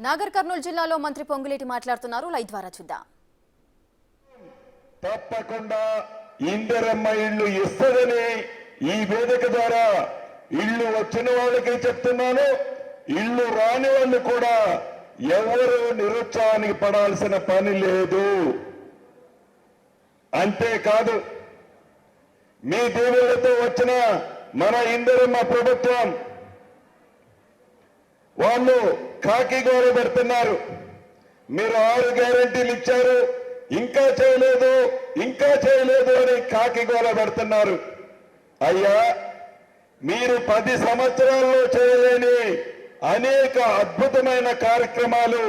నాగర్ కర్నూలు జిల్లాలో మంత్రి పొంగులేటి మాట్లాడుతున్నారు. లైవ్ ద్వారా చూద్దాం. తప్పకుండా ఇందిరమ్మ ఇల్లు ఇస్తదని ఈ వేదిక ద్వారా ఇల్లు వచ్చిన వాళ్ళకి చెప్తున్నాను. ఇల్లు రాని వాళ్ళు కూడా ఎవరు నిరుత్సాహానికి పడాల్సిన పని లేదు. అంతేకాదు మీ దేవుళ్ళతో వచ్చిన మన ఇందిరమ్మ ప్రభుత్వం వాళ్ళు కాకి గోర పెడుతున్నారు. మీరు 6 గ్యారెంటీలు ఇచ్చారు, ఇంకా చేయలేదు అని కాకి గోల పెడుతున్నారు. అయ్యా, మీరు 10 సంవత్సరాల్లో చేయలేని అనేక అద్భుతమైన కార్యక్రమాలు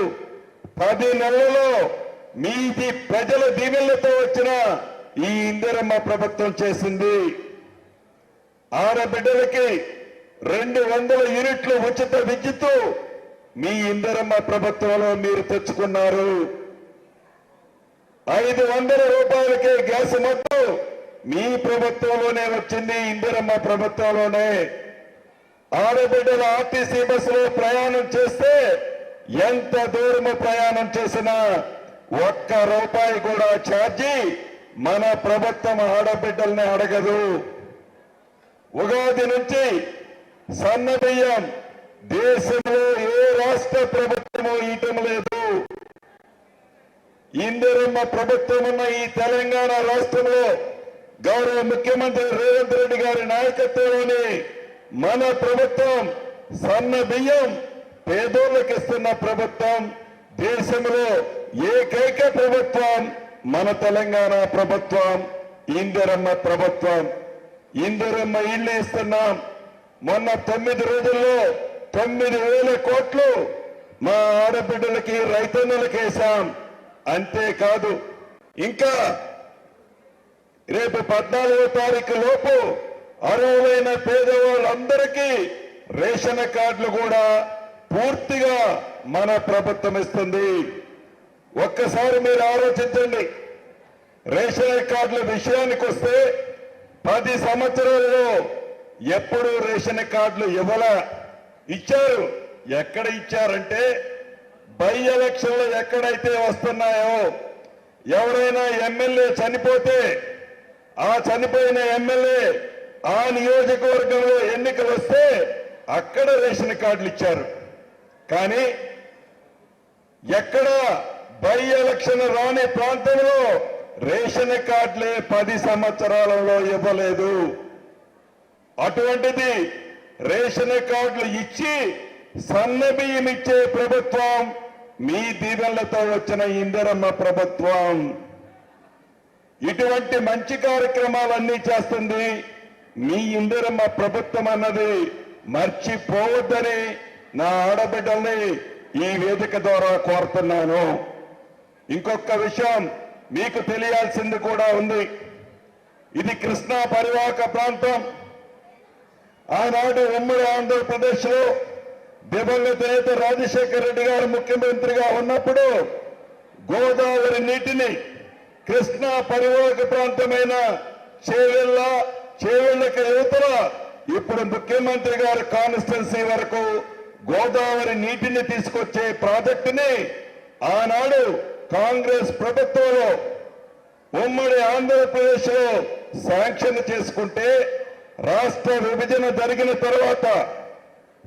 10 నెలల్లో మీది ప్రజల దీవెనలతో వచ్చిన ఈ ఇందిరమ్మ ప్రభుత్వం చేసింది. ఆడబిడ్డలకి 200 యూనిట్లు ఉచిత విద్యుత్ మీ ఇందిరమ్మ ప్రభుత్వంలో మీరు తెచ్చుకున్నారు. 500 రూపాయలకే గ్యాస్ మొత్తం మీ ప్రభుత్వంలోనే వచ్చింది, ఇందిరమ్మ ప్రభుత్వంలోనే. ఆడబిడ్డల ఆర్టీసీ బస్సులో ప్రయాణం చేస్తే ఎంత దూరం ప్రయాణం చేసినా 1 రూపాయి కూడా ఛార్జీ మన ప్రభుత్వం ఆడబిడ్డల్ని అడగదు. ఉగాది నుంచి సన్న బియ్యం దేశంలో ఏ రాష్ట్ర ప్రభుత్వమో ఇవ్వటం లేదు. ఇందిరమ్మ ప్రభుత్వం ఉన్న ఈ తెలంగాణ రాష్ట్రంలో గౌరవ ముఖ్యమంత్రి రేవంత్ రెడ్డి గారి నాయకత్వంలోని మన ప్రభుత్వం సన్న బియ్యం పేదోళ్ళకి ఇస్తున్న ప్రభుత్వం. దేశంలో ఏకైక ప్రభుత్వం మన తెలంగాణ ప్రభుత్వం, ఇందిరమ్మ ప్రభుత్వం. ఇందిరమ్మ ఇల్లు ఇస్తున్నాం. మొన్న 9 రోజుల్లో 9,000 కోట్లు మా ఆడబిడ్డలకి రైతన్నులకి వేశాం. అంతేకాదు ఇంకా రేపు 14వ తారీఖు లోపు అర్హులైన పేదవాళ్ళందరికీ రేషన్ కార్డులు కూడా పూర్తిగా మన ప్రభుత్వం ఇస్తుంది. ఒక్కసారి మీరు ఆలోచించండి. రేషన్ కార్డుల విషయానికి వస్తే 10 సంవత్సరాల్లో ఎప్పుడు రేషన్ కార్డులు ఇచ్చారు. ఎక్కడ ఇచ్చారంటే బై ఎలక్షన్లు ఎక్కడైతే వస్తున్నాయో, ఎవరైనా ఎమ్మెల్యే చనిపోతే ఆ చనిపోయిన ఎమ్మెల్యే ఆ నియోజకవర్గంలో ఎన్నికలు వస్తే అక్కడ రేషన్ కార్డులు ఇచ్చారు. కానీ ఎక్కడ బై ఎలక్షన్ రాని ప్రాంతంలో రేషన్ కార్డులే 10 సంవత్సరాలలో ఇవ్వలేదు. అటువంటిది రేషన్ కార్డులు ఇచ్చి సన్న బియ్యం ఇచ్చే ప్రభుత్వం మీ దీవెనలతో వచ్చిన ఇందిరమ్మ ప్రభుత్వం. ఇటువంటి మంచి కార్యక్రమాలన్నీ చేస్తుంది మీ ఇందిరమ్మ ప్రభుత్వం అన్నది మర్చిపోవద్దని నా ఆడబిడ్డల్ని ఈ వేదిక ద్వారా కోరుతున్నాను. ఇంకొక విషయం మీకు తెలియాల్సింది కూడా ఉంది. ఇది కృష్ణా పరివాహక ప్రాంతం. ఆనాడు ఉమ్మడి ఆంధ్రప్రదేశ్ లో దివంగత నేత రాజశేఖర రెడ్డి గారు ముఖ్యమంత్రిగా ఉన్నప్పుడు గోదావరి నీటిని కృష్ణా పరివాహక ప్రాంతమైన చేవెళ్ళకి యువతల ఇప్పుడు ముఖ్యమంత్రి గారి కాన్స్టిట్యున్సీ వరకు గోదావరి నీటిని తీసుకొచ్చే ప్రాజెక్టుని ఆనాడు కాంగ్రెస్ ప్రభుత్వంలో ఉమ్మడి ఆంధ్రప్రదేశ్ లో శాంక్షన్ చేసుకుంటే రాష్ట్ర విభజన జరిగిన తర్వాత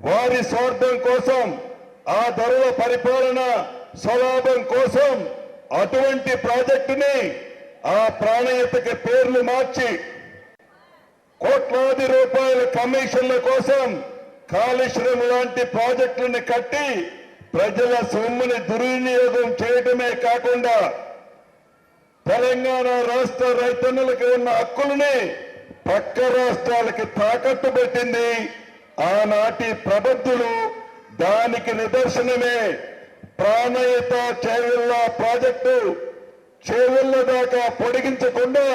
వారి స్వార్థం కోసం, ఆ ధరల పరిపాలన స్వలాభం కోసం అటువంటి ప్రాజెక్టుని ఆ ప్రాణహితకి పేర్లు మార్చి కోట్లాది రూపాయల కమిషన్ల కోసం కాళేశ్వరం లాంటి ప్రాజెక్టులను కట్టి ప్రజల సొమ్ముని దుర్వినియోగం చేయడమే కాకుండా తెలంగాణ రాష్ట్ర రైతన్నులకు ఉన్న హక్కులని పక్క రాష్ట్రాలకి తాకట్టు పెట్టింది ఆనాటి ప్రబుద్ధులు. దానికి నిదర్శనమే ప్రాణహిత చేవెళ్ళ ప్రాజెక్టు. చేవెళ్ళ దాకా పొడిగించకుండా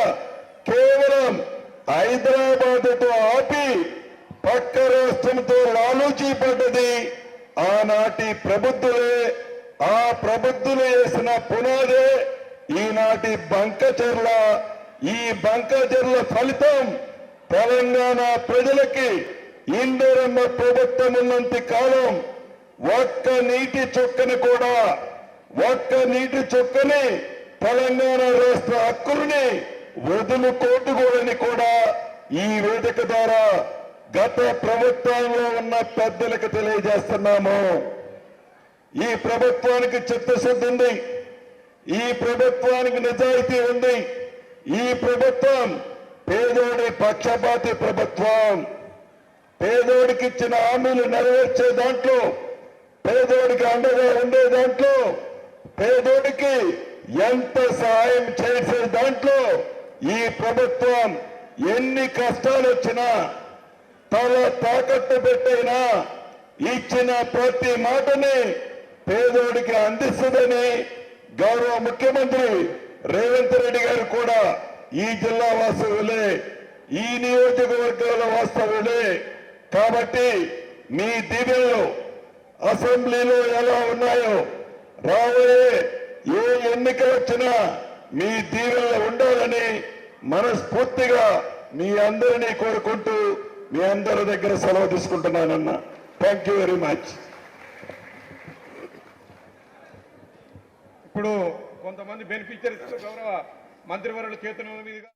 కేవలం హైదరాబాదుతో ఆపి పక్క రాష్ట్రంతో లాలూచీ పడ్డది ఆనాటి ప్రబుద్ధులే. ఆ ప్రబుద్ధులు వేసిన పునాదే ఈనాటి బంకచెర్ల. ఈ బంకచెర్ల ఫలితం తెలంగాణ ప్రజలకి ఇందిరమ్మ ప్రభుత్వం ఉన్నంత కాలం ఒక్క నీటి చుక్కని తెలంగాణ రాష్ట్ర హక్కుల్ని వదులుకోటుకోడని కూడా ఈ వేదిక ద్వారా గత ప్రభుత్వంలో ఉన్న పెద్దలకు తెలియజేస్తున్నాము. ఈ ప్రభుత్వానికి చిత్తశుద్ధి ఉంది, ఈ ప్రభుత్వానికి నిజాయితీ ఉంది. ఈ ప్రభుత్వం పేదోడి పక్షపాతి ప్రభుత్వం. పేదోడికి ఇచ్చిన హామీలు నెరవేర్చే దాంట్లో, పేదోడికి అండగా ఉండే దాంట్లో, పేదోడికి ఎంత సహాయం చేసే దాంట్లో ఈ ప్రభుత్వం ఎన్ని కష్టాలు వచ్చినా తల తాకట్టు పెట్టైనా ఇచ్చిన ప్రతి మాటని పేదోడికి అందిస్తుందని గౌరవ ముఖ్యమంత్రి రేవంత్ రెడ్డి గారు కూడా ఈ జిల్లా వాస్తవులే, ఈ నియోజకవర్గాల వాస్తవులే. కాబట్టి మీ దీవెనలు అసెంబ్లీలో ఎలా ఉన్నాయో రాబోయే ఏ ఎన్నికలు వచ్చినా మీ దీవెనలు ఉండాలని మనస్ఫూర్తిగా మీ అందరినీ కోరుకుంటూ మీ అందరి దగ్గర సెలవు తీసుకుంటున్నానన్న. Thank you very much. ఇప్పుడు కొంతమంది బెనిఫిషరీస్ గౌరవ మంత్రివర్యుల చేతుల మీదుగా